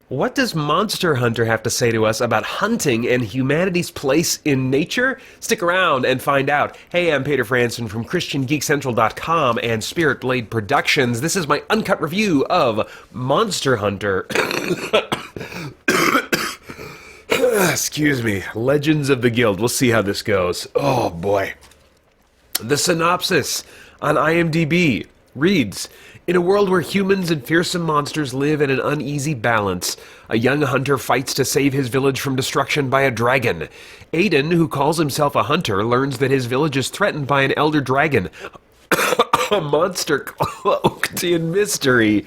What does Monster Hunter have to say to us about hunting and humanity's place in nature? Stick around and find out. Hey, I'm Peter Franson from christiangeekcentral.com and Spirit Blade Productions. This is my uncut review of Monster Hunter. Excuse me. Legends of the Guild. We'll see how this goes. Oh, boy. The synopsis on IMDb reads, in a world where humans and fearsome monsters live in an uneasy balance, a young hunter fights to save his village from destruction by a dragon. Aiden, who calls himself a hunter, learns that his village is threatened by an elder dragon, a monster cloaked in mystery.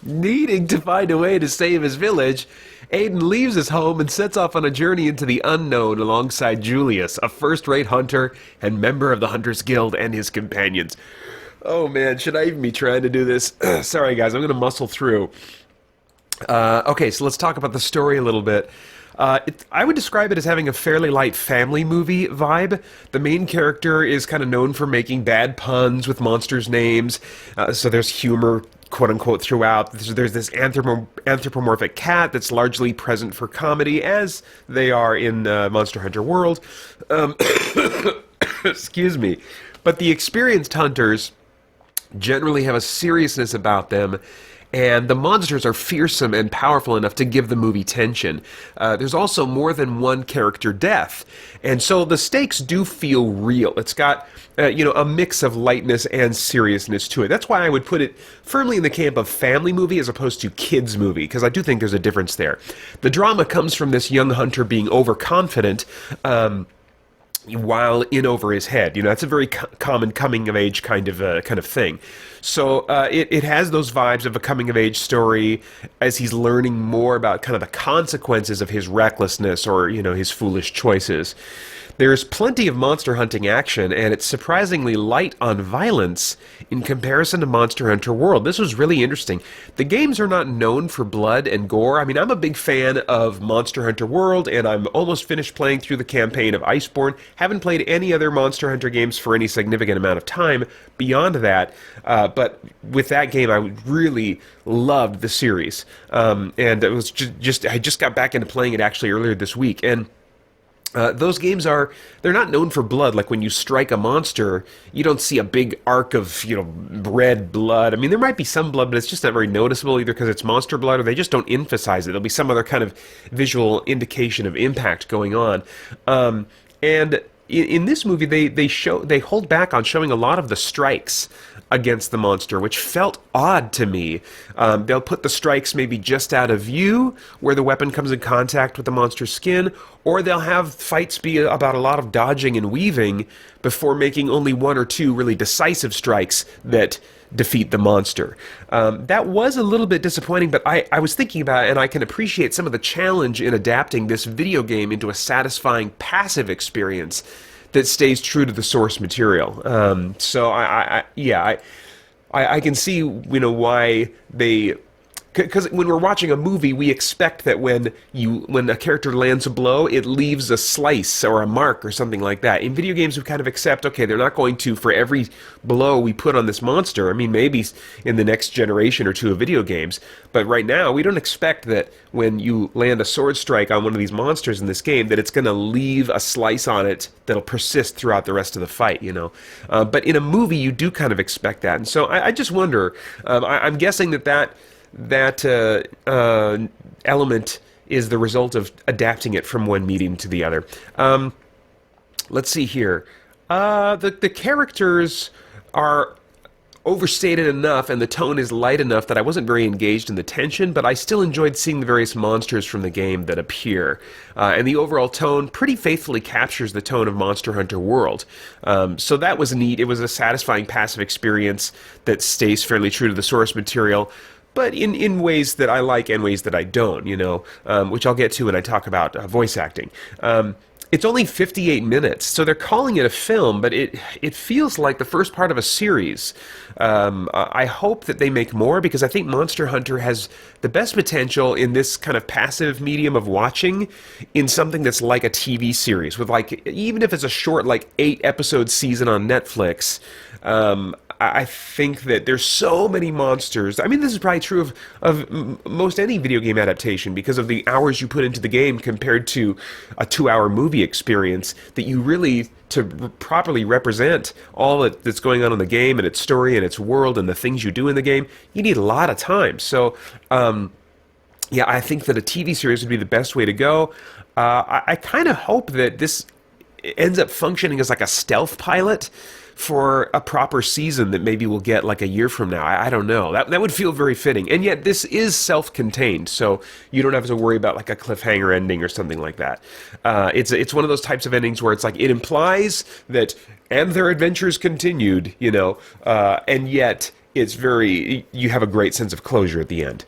Needing to find a way to save his village, Aiden leaves his home and sets off on a journey into the unknown alongside Julius, a first-rate hunter and member of the Hunters Guild, and his companions. Oh man, should I even be trying to do this? Sorry guys, I'm going to muscle through. Okay, so let's talk about the story a little bit. I would describe it as having a fairly light family movie vibe. The main character is kind of known for making bad puns with monsters' names, so there's humor, quote-unquote, throughout. There's this anthropomorphic cat that's largely present for comedy, as they are in Monster Hunter World. Excuse me. But the experienced hunters generally have a seriousness about them, and the monsters are fearsome and powerful enough to give the movie tension. There's also more than one character death, and so the stakes do feel real. It's got a mix of lightness and seriousness to it. That's why I would put it firmly in the camp of family movie as opposed to kids movie, because I do think there's a difference there. The drama comes from this young hunter being overconfident, while in over his head. That's a very common coming-of-age kind of thing. So it has those vibes of a coming-of-age story as he's learning more about kind of the consequences of his recklessness or, his foolish choices. There's plenty of monster hunting action, and it's surprisingly light on violence in comparison to Monster Hunter World. This was really interesting. The games are not known for blood and gore. I mean, I'm a big fan of Monster Hunter World, and I'm almost finished playing through the campaign of Iceborne. Haven't played any other Monster Hunter games for any significant amount of time beyond that, but with that game, I really loved the series. And it was I just got back into playing it actually earlier this week, and those games they're not known for blood. Like when you strike a monster, you don't see a big arc of, red blood. I mean, there might be some blood, but it's just not very noticeable either because it's monster blood or they just don't emphasize it. There'll be some other kind of visual indication of impact going on. And in this movie, they hold back on showing a lot of the strikes against the monster, which felt odd to me. They'll put the strikes maybe just out of view, where the weapon comes in contact with the monster's skin, or they'll have fights be about a lot of dodging and weaving before making only one or two really decisive strikes that defeat the monster. That was a little bit disappointing, but I was thinking about it, and I can appreciate some of the challenge in adapting this video game into a satisfying passive experience that stays true to the source material. So I can see why they. Because when we're watching a movie, we expect that when a character lands a blow, it leaves a slice or a mark or something like that. In video games, we kind of accept, okay, they're not going to, for every blow we put on this monster, I mean, maybe in the next generation or two of video games, but right now, we don't expect that when you land a sword strike on one of these monsters in this game, that it's going to leave a slice on it that'll persist throughout the rest of the fight, But in a movie, you do kind of expect that. And so I just wonder, I'm guessing that element is the result of adapting it from one medium to the other. Let's see here. The characters are overstated enough and the tone is light enough that I wasn't very engaged in the tension, but I still enjoyed seeing the various monsters from the game that appear. And the overall tone pretty faithfully captures the tone of Monster Hunter World. So that was neat. It was a satisfying passive experience that stays fairly true to the source material, but in ways that I like and ways that I don't, which I'll get to when I talk about voice acting. It's only 58 minutes, so they're calling it a film, but it feels like the first part of a series. I hope that they make more, because I think Monster Hunter has the best potential in this kind of passive medium of watching in something that's like a TV series, with even if it's a short 8-episode season on Netflix, I think that there's so many monsters. I mean, this is probably true of most any video game adaptation because of the hours you put into the game compared to a 2-hour movie experience that you really, to properly represent all that's going on in the game and its story and its world and the things you do in the game, you need a lot of time. So, yeah, I think that a TV series would be the best way to go. I kind of hope that this ends up functioning as like a stealth pilot for a proper season that maybe we'll get like a year from now. I don't know. That would feel very fitting. And yet this is self-contained, so you don't have to worry about like a cliffhanger ending or something like that. It's one of those types of endings where it's like it implies that and their adventures continued, and yet you have a great sense of closure at the end.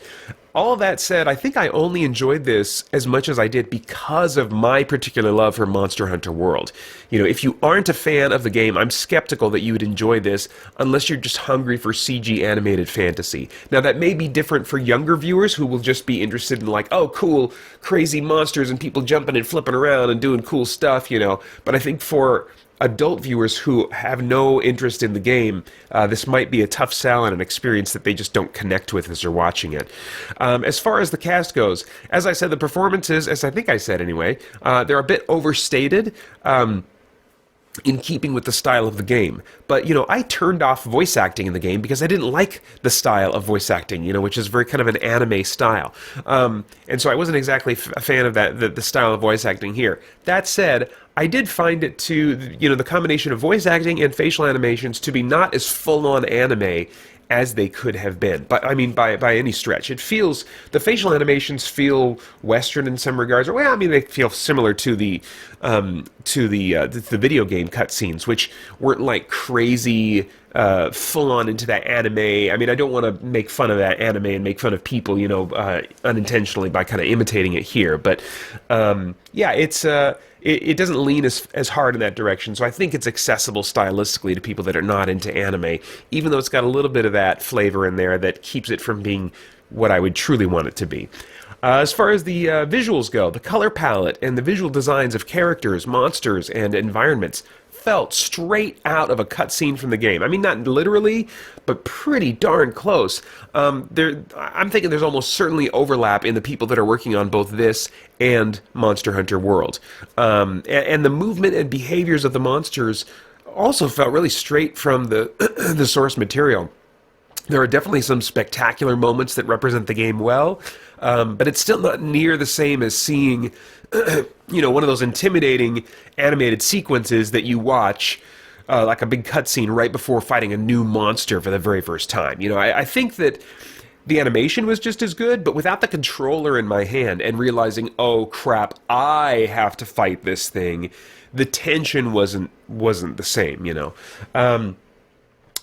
All of that said, I think I only enjoyed this as much as I did because of my particular love for Monster Hunter World. If you aren't a fan of the game, I'm skeptical that you would enjoy this unless you're just hungry for CG animated fantasy. Now, that may be different for younger viewers who will just be interested in like, oh, cool, crazy monsters and people jumping and flipping around and doing cool stuff, But I think for adult viewers who have no interest in the game, this might be a tough sell and an experience that they just don't connect with as they're watching it. As far as the cast goes, as I said, the performances, as I think I said anyway, they're a bit overstated. In keeping with the style of the game. But, I turned off voice acting in the game because I didn't like the style of voice acting, which is very kind of an anime style. And so I wasn't exactly a fan of the style of voice acting here. That said, I did find it the combination of voice acting and facial animations to be not as full-on anime as they could have been. But I mean, by any stretch, the facial animations feel Western in some regards. They feel similar to the video game cutscenes, which weren't like crazy full on into that anime. I don't want to make fun of that anime and make fun of people, unintentionally by kind of imitating it here. But it doesn't lean as hard in that direction, so I think it's accessible stylistically to people that are not into anime, even though it's got a little bit of that flavor in there that keeps it from being what I would truly want it to be. As far as the visuals go, the color palette and the visual designs of characters, monsters, and environments felt straight out of a cutscene from the game. Not literally, but pretty darn close. I'm thinking there's almost certainly overlap in the people that are working on both this and Monster Hunter World. And the movement and behaviors of the monsters also felt really straight from the the source material. There are definitely some spectacular moments that represent the game well, but it's still not near the same as seeing, one of those intimidating animated sequences that you watch, like a big cutscene right before fighting a new monster for the very first time. I think that the animation was just as good, but without the controller in my hand and realizing, oh crap, I have to fight this thing, the tension wasn't the same.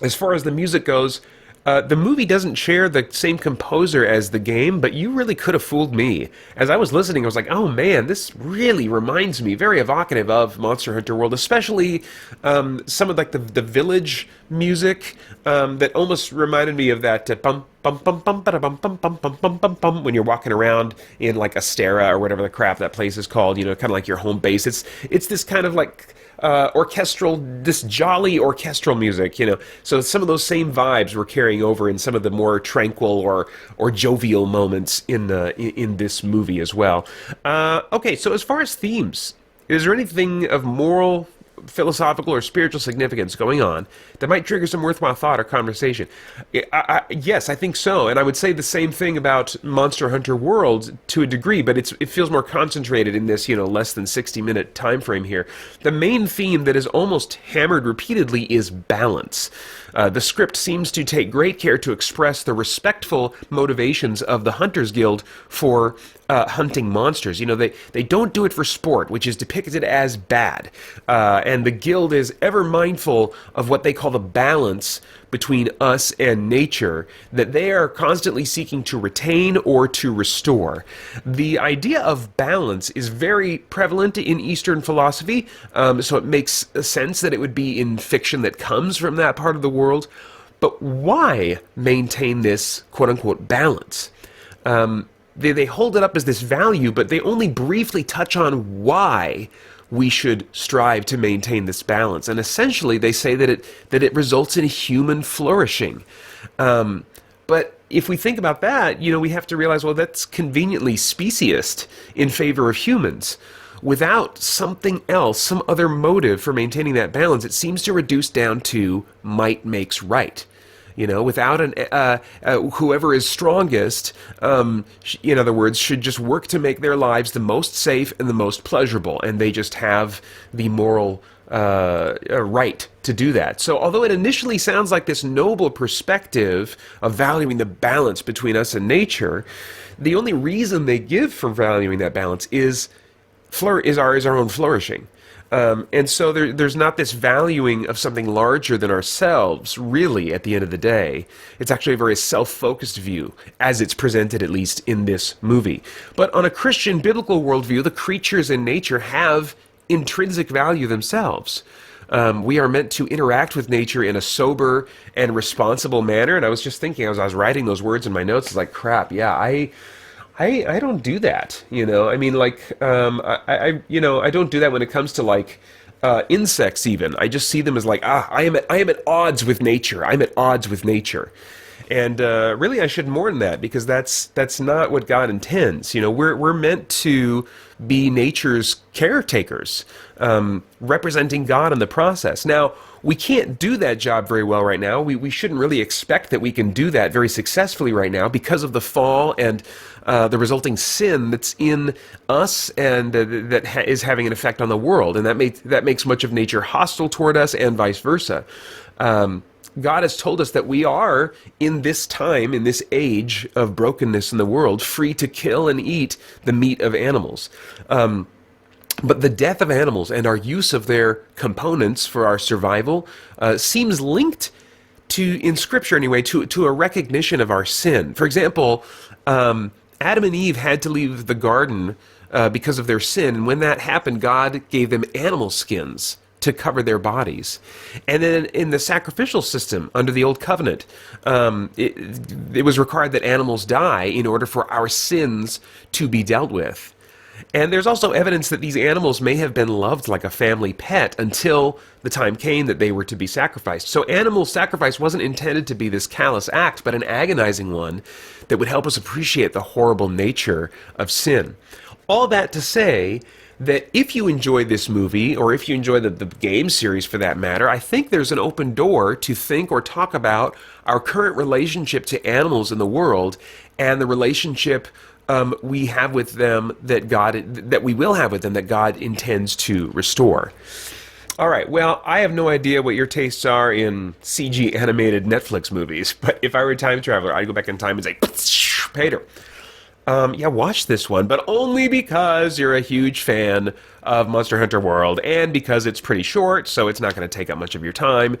As far as the music goes, the movie doesn't share the same composer as the game, but you really could have fooled me. As I was listening, I was like, oh man, this really reminds me, very evocative of Monster Hunter World, especially some of like the village music that almost reminded me of that bum bum bum bum bum bum bum bum bum bum bum when you're walking around in like Astera or whatever the crap that place is called, kind of like your home base. It's this kind of like this jolly orchestral music, So some of those same vibes were carrying over in some of the more tranquil or jovial moments in this movie as well. Okay, so as far as themes, is there anything of moral, philosophical, or spiritual significance going on that might trigger some worthwhile thought or conversation? Yes, I think so, and I would say the same thing about Monster Hunter World to a degree, but it feels more concentrated in this, less than 60-minute time frame here. The main theme that is almost hammered repeatedly is balance. The script seems to take great care to express the respectful motivations of the Hunters Guild for hunting monsters. They don't do it for sport, which is depicted as bad. And the guild is ever mindful of what they call the balance between us and nature that they are constantly seeking to retain or to restore. The idea of balance is very prevalent in Eastern philosophy, so it makes sense that it would be in fiction that comes from that part of the world. But why maintain this quote-unquote balance? They hold it up as this value, but they only briefly touch on why we should strive to maintain this balance. And essentially, they say that it results in human flourishing. But if we think about that, we have to realize, well, that's conveniently speciest in favor of humans. Without something else, some other motive for maintaining that balance, it seems to reduce down to might makes right. Without whoever is strongest, in other words, should just work to make their lives the most safe and the most pleasurable, and they just have the moral right to do that. So although it initially sounds like this noble perspective of valuing the balance between us and nature, the only reason they give for valuing that balance is our own flourishing. And so there's not this valuing of something larger than ourselves, really, at the end of the day. It's actually a very self-focused view, as it's presented, at least, in this movie. But on a Christian biblical worldview, the creatures in nature have intrinsic value themselves. We are meant to interact with nature in a sober and responsible manner. And I was just thinking, as I was writing those words in my notes, it's like, crap, yeah, I don't do that, I mean, I don't do that when it comes to insects even. I just see them as I am at odds with nature. I'm at odds with nature. And really I should mourn that, because that's not what God intends. We're meant to be nature's caretakers, representing God in the process. Now, we can't do that job very well right now. We shouldn't really expect that we can do that very successfully right now because of the fall and the resulting sin that's in us, and that is having an effect on the world. And that makes much of nature hostile toward us, and vice versa. God has told us that we are, in this time, in this age of brokenness in the world, free to kill and eat the meat of animals. But the death of animals and our use of their components for our survival seems linked to, in Scripture anyway, to a recognition of our sin. For example, Adam and Eve had to leave the garden because of their sin, and when that happened, God gave them animal skins to cover their bodies. And then in the sacrificial system under the Old Covenant, it was required that animals die in order for our sins to be dealt with. And there's also evidence that these animals may have been loved like a family pet until the time came that they were to be sacrificed. So animal sacrifice wasn't intended to be this callous act, but an agonizing one that would help us appreciate the horrible nature of sin. All that to say that if you enjoy this movie, or if you enjoy the game series for that matter, I think there's an open door to think or talk about our current relationship to animals in the world, and the relationship we have with them that we will have with them that God intends to restore. All right, well, I have no idea what your tastes are in CG animated Netflix movies, but if I were a time traveler, I'd go back in time and say, Peter, watch this one, but only because you're a huge fan of Monster Hunter World, and because it's pretty short, so it's not going to take up much of your time.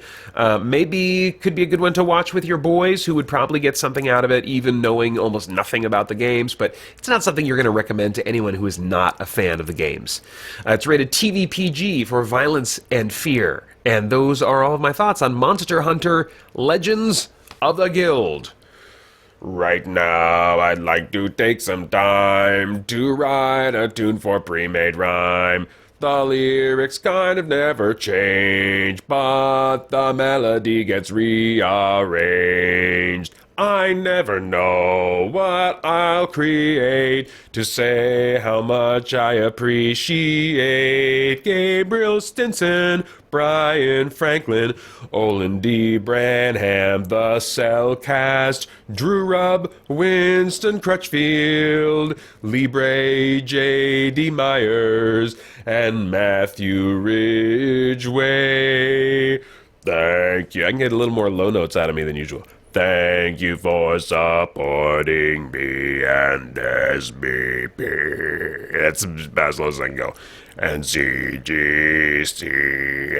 Maybe could be a good one to watch with your boys, who would probably get something out of it, even knowing almost nothing about the games, but it's not something you're going to recommend to anyone who is not a fan of the games. It's rated TV PG for violence and fear, and those are all of my thoughts on Monster Hunter Legends of the Guild. Right now, I'd like to take some time to write a tune for pre-made rhyme. The lyrics kind of never change, but the melody gets rearranged. I never know what I'll create to say how much I appreciate Gabriel Stinson, Brian Franklin, Olin D. Branham, the Cellcast, Drew Rubb, Winston Crutchfield, Libre J.D. Myers, and Matthew Ridgway. Thank you. I can get a little more low notes out of me than usual. Thank you for supporting me and SBP. That's about as low as I can go. And CGC.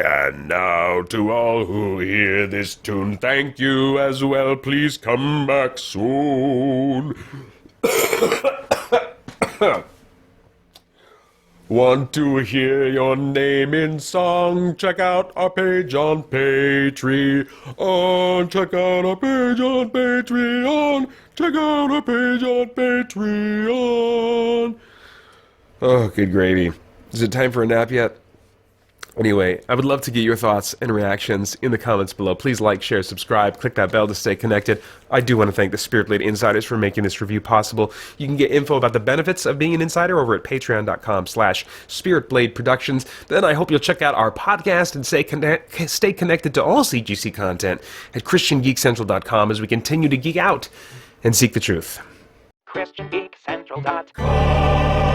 And now to all who hear this tune, thank you as well. Please come back soon. Want to hear your name in song? Check out our page on Patreon. Check out our page on Patreon. Check out our page on Patreon. Oh, good gravy. Is it time for a nap yet? Anyway, I would love to get your thoughts and reactions in the comments below. Please like, share, subscribe, click that bell to stay connected. I do want to thank the Spirit Blade Insiders for making this review possible. You can get info about the benefits of being an insider over at patreon.com/Spirit Blade Productions. Then I hope you'll check out our podcast and stay connected to all CGC content at christiangeekcentral.com as we continue to geek out and seek the truth. christiangeekcentral.com